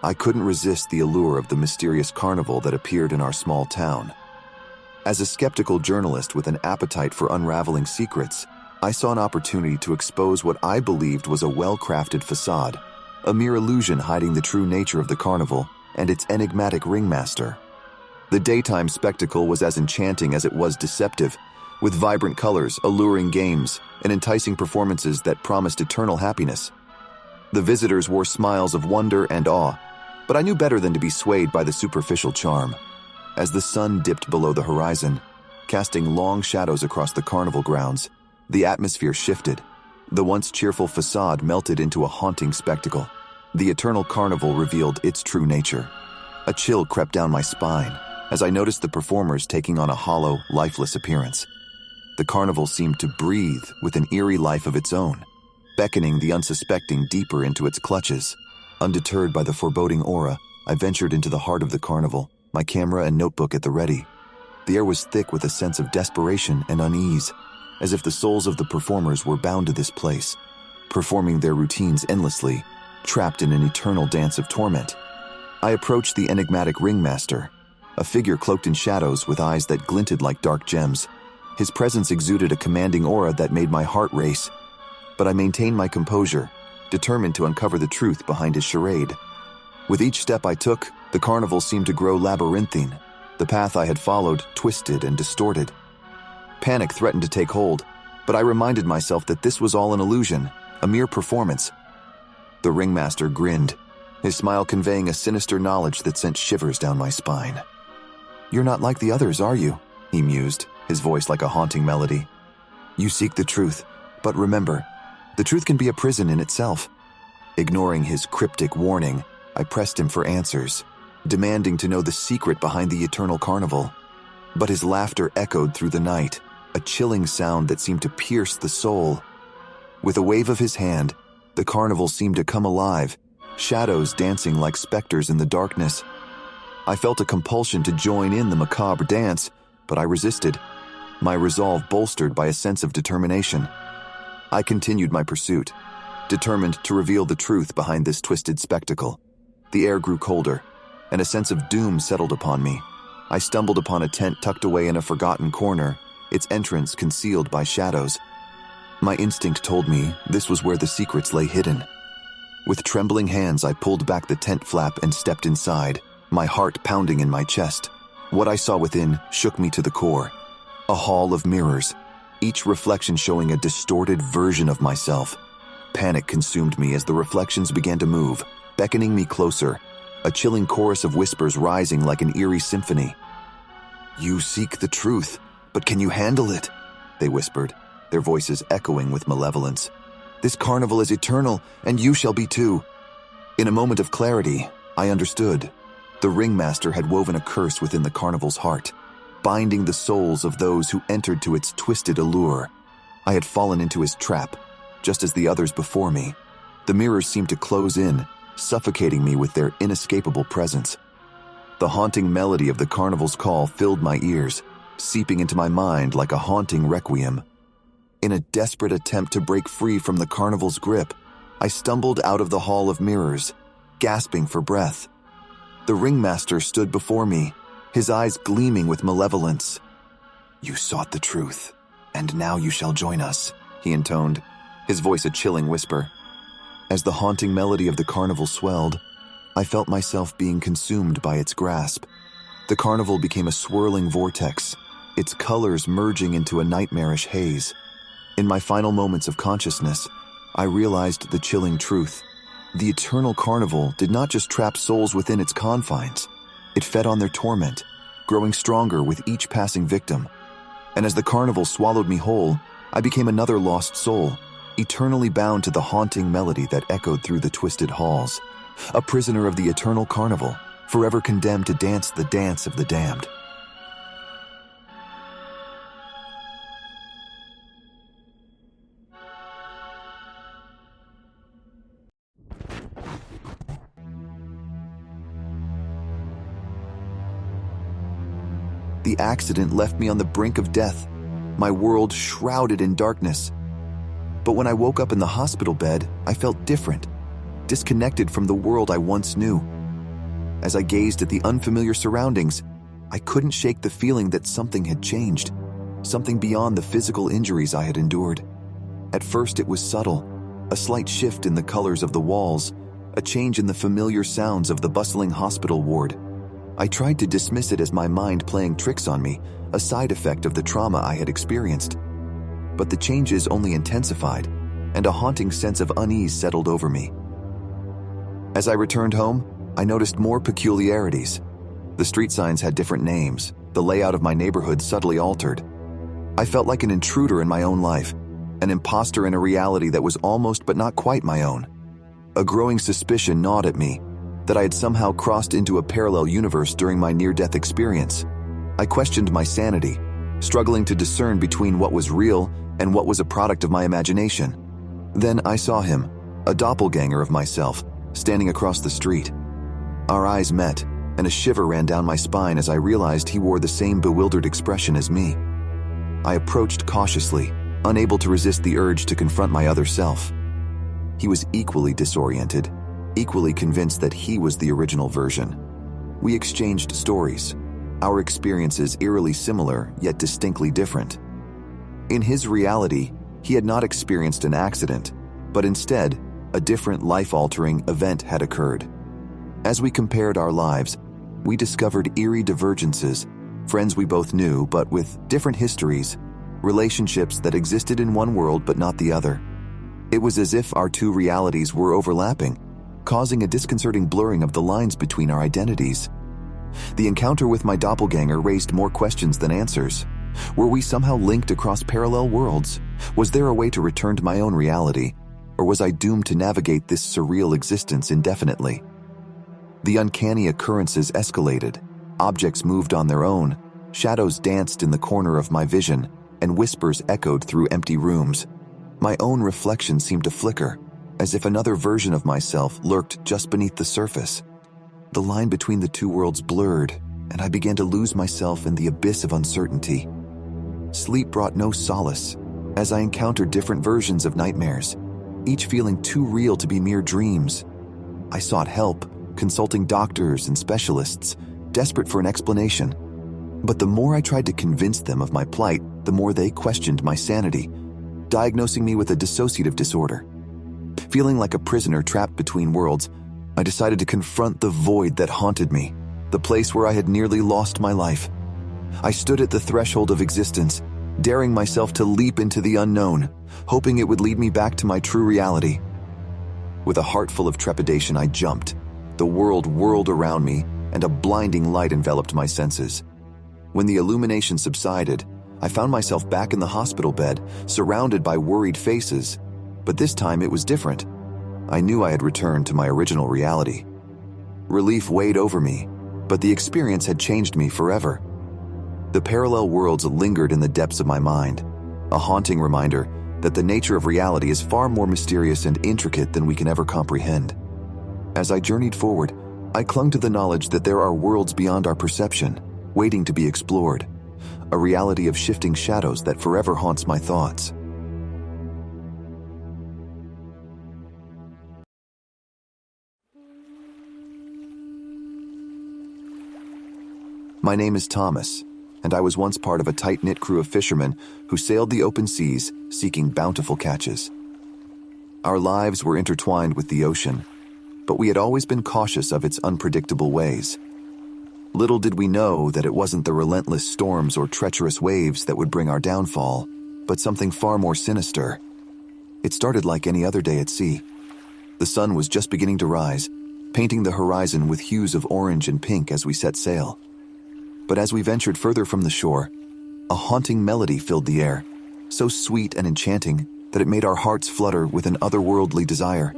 I couldn't resist the allure of the mysterious carnival that appeared in our small town. As a skeptical journalist with an appetite for unraveling secrets, I saw an opportunity to expose what I believed was a well-crafted facade, a mere illusion hiding the true nature of the carnival and its enigmatic ringmaster. The daytime spectacle was as enchanting as it was deceptive, with vibrant colors, alluring games, and enticing performances that promised eternal happiness. The visitors wore smiles of wonder and awe, but I knew better than to be swayed by the superficial charm. As the sun dipped below the horizon, casting long shadows across the carnival grounds, the atmosphere shifted. The once cheerful facade melted into a haunting spectacle. The Eternal Carnival revealed its true nature. A chill crept down my spine as I noticed the performers taking on a hollow, lifeless appearance. The carnival seemed to breathe with an eerie life of its own, beckoning the unsuspecting deeper into its clutches. Undeterred by the foreboding aura, I ventured into the heart of the carnival, my camera and notebook at the ready. The air was thick with a sense of desperation and unease, as if the souls of the performers were bound to this place, performing their routines endlessly, trapped in an eternal dance of torment. I approached the enigmatic ringmaster, a figure cloaked in shadows with eyes that glinted like dark gems. His presence exuded a commanding aura that made my heart race, but I maintained my composure, determined to uncover the truth behind his charade. With each step I took, the carnival seemed to grow labyrinthine. The path I had followed twisted and distorted. Panic threatened to take hold, but I reminded myself that this was all an illusion, a mere performance. The ringmaster grinned, his smile conveying a sinister knowledge that sent shivers down my spine. "You're not like the others, are you?" he mused, his voice like a haunting melody. "You seek the truth, but remember, the truth can be a prison in itself." Ignoring his cryptic warning, I pressed him for answers, demanding to know the secret behind the Eternal Carnival. But his laughter echoed through the night, a chilling sound that seemed to pierce the soul. With a wave of his hand, the carnival seemed to come alive, shadows dancing like specters in the darkness. I felt a compulsion to join in the macabre dance, but I resisted, my resolve bolstered by a sense of determination. I continued my pursuit, determined to reveal the truth behind this twisted spectacle. The air grew colder, and a sense of doom settled upon me. I stumbled upon a tent tucked away in a forgotten corner, its entrance concealed by shadows. My instinct told me this was where the secrets lay hidden. With trembling hands, I pulled back the tent flap and stepped inside, my heart pounding in my chest. What I saw within shook me to the core. A hall of mirrors, each reflection showing a distorted version of myself. Panic consumed me as the reflections began to move, beckoning me closer, a chilling chorus of whispers rising like an eerie symphony. "You seek the truth, but can you handle it?" they whispered, their voices echoing with malevolence. "This carnival is eternal, and you shall be too." In a moment of clarity, I understood. The ringmaster had woven a curse within the carnival's heart, binding the souls of those who entered to its twisted allure. I had fallen into his trap, just as the others before me. The mirrors seemed to close in, suffocating me with their inescapable presence. The haunting melody of the carnival's call filled my ears, seeping into my mind like a haunting requiem. In a desperate attempt to break free from the carnival's grip, I stumbled out of the hall of mirrors, gasping for breath. The ringmaster stood before me, his eyes gleaming with malevolence. "You sought the truth, and now you shall join us," he intoned, his voice a chilling whisper. As the haunting melody of the carnival swelled, I felt myself being consumed by its grasp. The carnival became a swirling vortex, its colors merging into a nightmarish haze. In my final moments of consciousness, I realized the chilling truth. The Eternal Carnival did not just trap souls within its confines. It fed on their torment, growing stronger with each passing victim. And as the carnival swallowed me whole, I became another lost soul, eternally bound to the haunting melody that echoed through the twisted halls. A prisoner of the Eternal Carnival, forever condemned to dance the dance of the damned. The accident left me on the brink of death, my world shrouded in darkness. But when I woke up in the hospital bed, I felt different, disconnected from the world I once knew. As I gazed at the unfamiliar surroundings, I couldn't shake the feeling that something had changed, something beyond the physical injuries I had endured. At first it was subtle, a slight shift in the colors of the walls, a change in the familiar sounds of the bustling hospital ward. I tried to dismiss it as my mind playing tricks on me, a side effect of the trauma I had experienced. But the changes only intensified, and a haunting sense of unease settled over me. As I returned home, I noticed more peculiarities. The street signs had different names, the layout of my neighborhood subtly altered. I felt like an intruder in my own life, an imposter in a reality that was almost but not quite my own. A growing suspicion gnawed at me, that I had somehow crossed into a parallel universe during my near-death experience. I questioned my sanity, struggling to discern between what was real and what was a product of my imagination. Then I saw him, a doppelganger of myself, standing across the street. Our eyes met, and a shiver ran down my spine as I realized he wore the same bewildered expression as me. I approached cautiously, unable to resist the urge to confront my other self. He was equally disoriented, equally convinced that he was the original version. We exchanged stories, our experiences eerily similar yet distinctly different. In his reality, he had not experienced an accident, but instead, a different life-altering event had occurred. As we compared our lives, we discovered eerie divergences, friends we both knew but with different histories, relationships that existed in one world but not the other. It was as if our two realities were overlapping, causing a disconcerting blurring of the lines between our identities. The encounter with my doppelganger raised more questions than answers. Were we somehow linked across parallel worlds? Was there a way to return to my own reality? Or was I doomed to navigate this surreal existence indefinitely? The uncanny occurrences escalated. Objects moved on their own, shadows danced in the corner of my vision, and whispers echoed through empty rooms. My own reflection seemed to flicker, as if another version of myself lurked just beneath the surface. The line between the two worlds blurred, and I began to lose myself in the abyss of uncertainty. Sleep brought no solace, as I encountered different versions of nightmares, each feeling too real to be mere dreams. I sought help, consulting doctors and specialists, desperate for an explanation. But the more I tried to convince them of my plight, the more they questioned my sanity, diagnosing me with a dissociative disorder. Feeling like a prisoner trapped between worlds, I decided to confront the void that haunted me, the place where I had nearly lost my life. I stood at the threshold of existence, daring myself to leap into the unknown, hoping it would lead me back to my true reality. With a heart full of trepidation, I jumped. The world whirled around me, and a blinding light enveloped my senses. When the illumination subsided, I found myself back in the hospital bed, surrounded by worried faces. But this time it was different. I knew I had returned to my original reality. Relief weighed over me, but the experience had changed me forever. The parallel worlds lingered in the depths of my mind, a haunting reminder that the nature of reality is far more mysterious and intricate than we can ever comprehend. As I journeyed forward, I clung to the knowledge that there are worlds beyond our perception, waiting to be explored, a reality of shifting shadows that forever haunts my thoughts. My name is Thomas, and I was once part of a tight-knit crew of fishermen who sailed the open seas seeking bountiful catches. Our lives were intertwined with the ocean, but we had always been cautious of its unpredictable ways. Little did we know that it wasn't the relentless storms or treacherous waves that would bring our downfall, but something far more sinister. It started like any other day at sea. The sun was just beginning to rise, painting the horizon with hues of orange and pink as we set sail. But as we ventured further from the shore, a haunting melody filled the air, so sweet and enchanting that it made our hearts flutter with an otherworldly desire.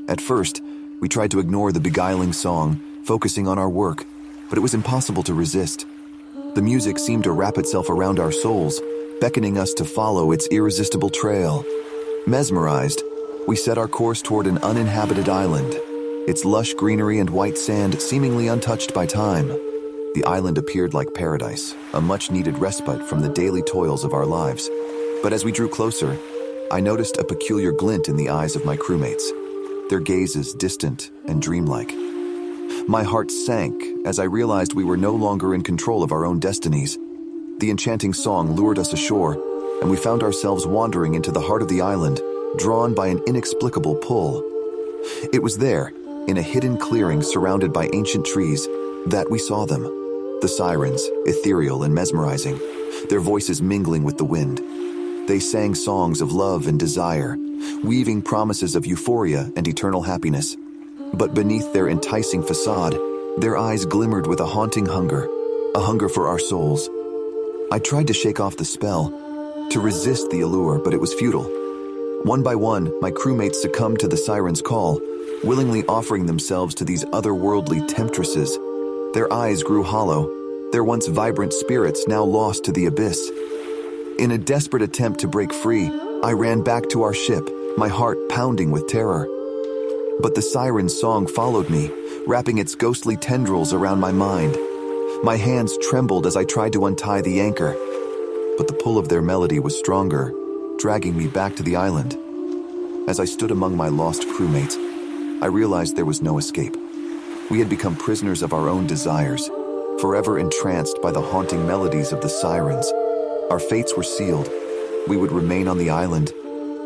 At first, we tried to ignore the beguiling song, focusing on our work, but it was impossible to resist. The music seemed to wrap itself around our souls, beckoning us to follow its irresistible trail. Mesmerized, we set our course toward an uninhabited island, its lush greenery and white sand seemingly untouched by time. The island appeared like paradise, a much-needed respite from the daily toils of our lives. But as we drew closer, I noticed a peculiar glint in the eyes of my crewmates, their gazes distant and dreamlike. My heart sank as I realized we were no longer in control of our own destinies. The enchanting song lured us ashore, and we found ourselves wandering into the heart of the island, drawn by an inexplicable pull. It was there, in a hidden clearing surrounded by ancient trees, that we saw them. The sirens, ethereal and mesmerizing, their voices mingling with the wind. They sang songs of love and desire, weaving promises of euphoria and eternal happiness. But beneath their enticing facade, their eyes glimmered with a haunting hunger, a hunger for our souls. I tried to shake off the spell, to resist the allure, but it was futile. One by one, my crewmates succumbed to the sirens' call, willingly offering themselves to these otherworldly temptresses. Their eyes grew hollow, their once vibrant spirits now lost to the abyss. In a desperate attempt to break free, I ran back to our ship, my heart pounding with terror. But the siren's song followed me, wrapping its ghostly tendrils around my mind. My hands trembled as I tried to untie the anchor, but the pull of their melody was stronger, dragging me back to the island. As I stood among my lost crewmates, I realized there was no escape. We had become prisoners of our own desires, forever entranced by the haunting melodies of the sirens. Our fates were sealed. We would remain on the island,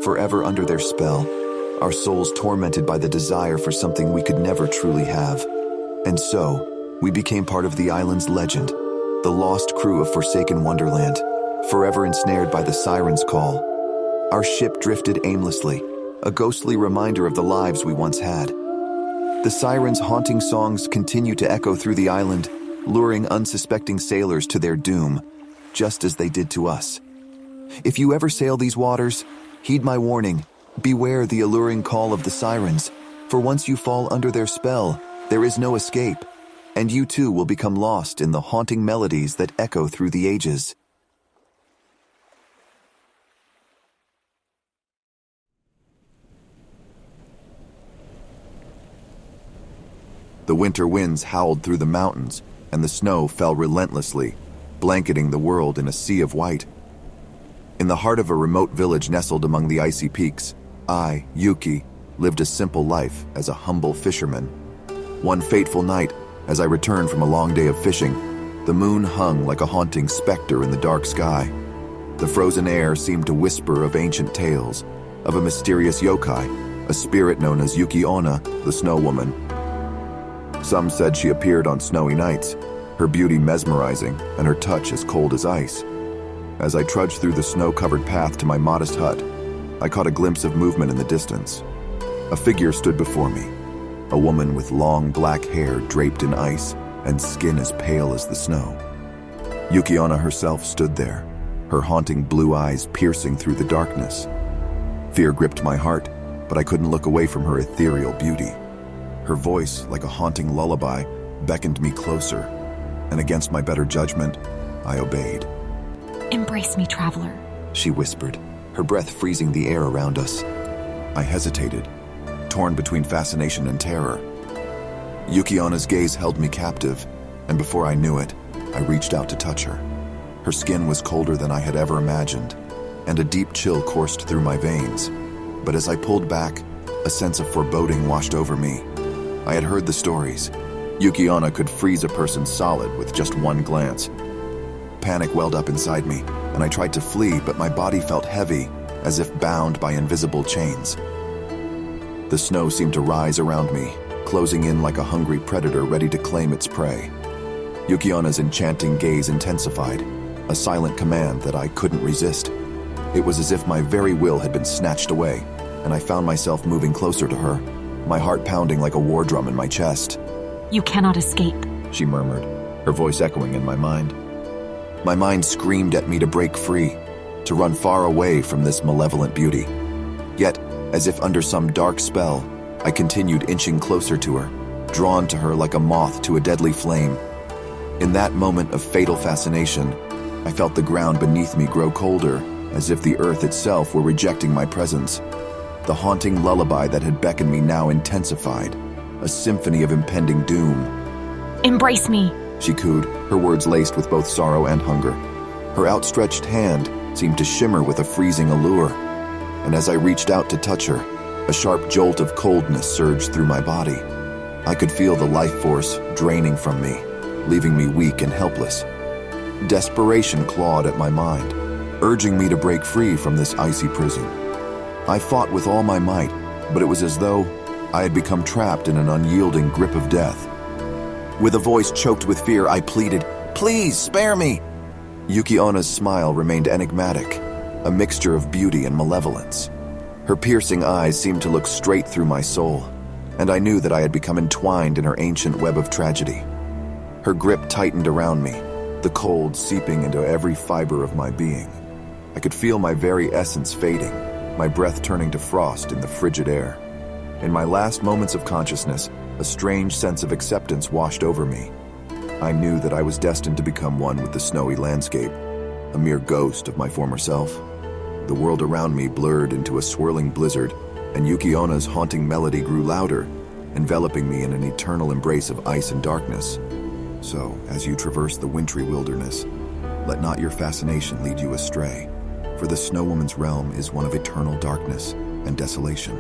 forever under their spell, our souls tormented by the desire for something we could never truly have. And so, we became part of the island's legend, the lost crew of forsaken wonderland, forever ensnared by the siren's call. Our ship drifted aimlessly, a ghostly reminder of the lives we once had. The sirens' haunting songs continue to echo through the island, luring unsuspecting sailors to their doom, just as they did to us. If you ever sail these waters, heed my warning. Beware the alluring call of the sirens, for once you fall under their spell, there is no escape, and you too will become lost in the haunting melodies that echo through the ages. The winter winds howled through the mountains, and the snow fell relentlessly, blanketing the world in a sea of white. In the heart of a remote village nestled among the icy peaks, I, Yuki, lived a simple life as a humble fisherman. One fateful night, as I returned from a long day of fishing, the moon hung like a haunting specter in the dark sky. The frozen air seemed to whisper of ancient tales, of a mysterious yokai, a spirit known as yuki-onna, the snow woman. Some said she appeared on snowy nights, her beauty mesmerizing and her touch as cold as ice. As I trudged through the snow-covered path to my modest hut, I caught a glimpse of movement in the distance. A figure stood before me, a woman with long black hair draped in ice and skin as pale as the snow. Yuki-onna herself stood there, her haunting blue eyes piercing through the darkness. Fear gripped my heart, but I couldn't look away from her ethereal beauty. Her voice, like a haunting lullaby, beckoned me closer, and against my better judgment, I obeyed. "Embrace me, traveler," she whispered, her breath freezing the air around us. I hesitated, torn between fascination and terror. Yuki-onna's gaze held me captive, and before I knew it, I reached out to touch her. Her skin was colder than I had ever imagined, and a deep chill coursed through my veins. But as I pulled back, a sense of foreboding washed over me. I had heard the stories. Yuki-onna could freeze a person solid with just one glance. Panic welled up inside me, and I tried to flee, but my body felt heavy, as if bound by invisible chains. The snow seemed to rise around me, closing in like a hungry predator ready to claim its prey. Yuki-onna's enchanting gaze intensified, a silent command that I couldn't resist. It was as if my very will had been snatched away, and I found myself moving closer to her, my heart pounding like a war drum in my chest. "You cannot escape," she murmured, her voice echoing in my mind. My mind screamed at me to break free, to run far away from this malevolent beauty. Yet, as if under some dark spell, I continued inching closer to her, drawn to her like a moth to a deadly flame. In that moment of fatal fascination, I felt the ground beneath me grow colder, as if the earth itself were rejecting my presence. The haunting lullaby that had beckoned me now intensified, a symphony of impending doom. "Embrace me," she cooed, her words laced with both sorrow and hunger. Her outstretched hand seemed to shimmer with a freezing allure, and as I reached out to touch her, a sharp jolt of coldness surged through my body. I could feel the life force draining from me, leaving me weak and helpless. Desperation clawed at my mind, urging me to break free from this icy prison. I fought with all my might, but it was as though I had become trapped in an unyielding grip of death. With a voice choked with fear, I pleaded, "Please, spare me!" Yuki-onna's smile remained enigmatic, a mixture of beauty and malevolence. Her piercing eyes seemed to look straight through my soul, and I knew that I had become entwined in her ancient web of tragedy. Her grip tightened around me, the cold seeping into every fiber of my being. I could feel my very essence fading, my breath turning to frost in the frigid air. In my last moments of consciousness, a strange sense of acceptance washed over me. I knew that I was destined to become one with the snowy landscape, a mere ghost of my former self. The world around me blurred into a swirling blizzard, and Yuki-onna's haunting melody grew louder, enveloping me in an eternal embrace of ice and darkness. So, as you traverse the wintry wilderness, let not your fascination lead you astray, for the Snow Woman's realm is one of eternal darkness and desolation.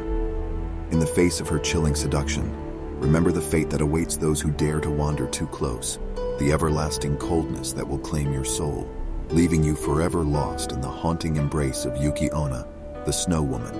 In the face of her chilling seduction, remember the fate that awaits those who dare to wander too close, the everlasting coldness that will claim your soul, leaving you forever lost in the haunting embrace of Yuki-onna, the Snow Woman.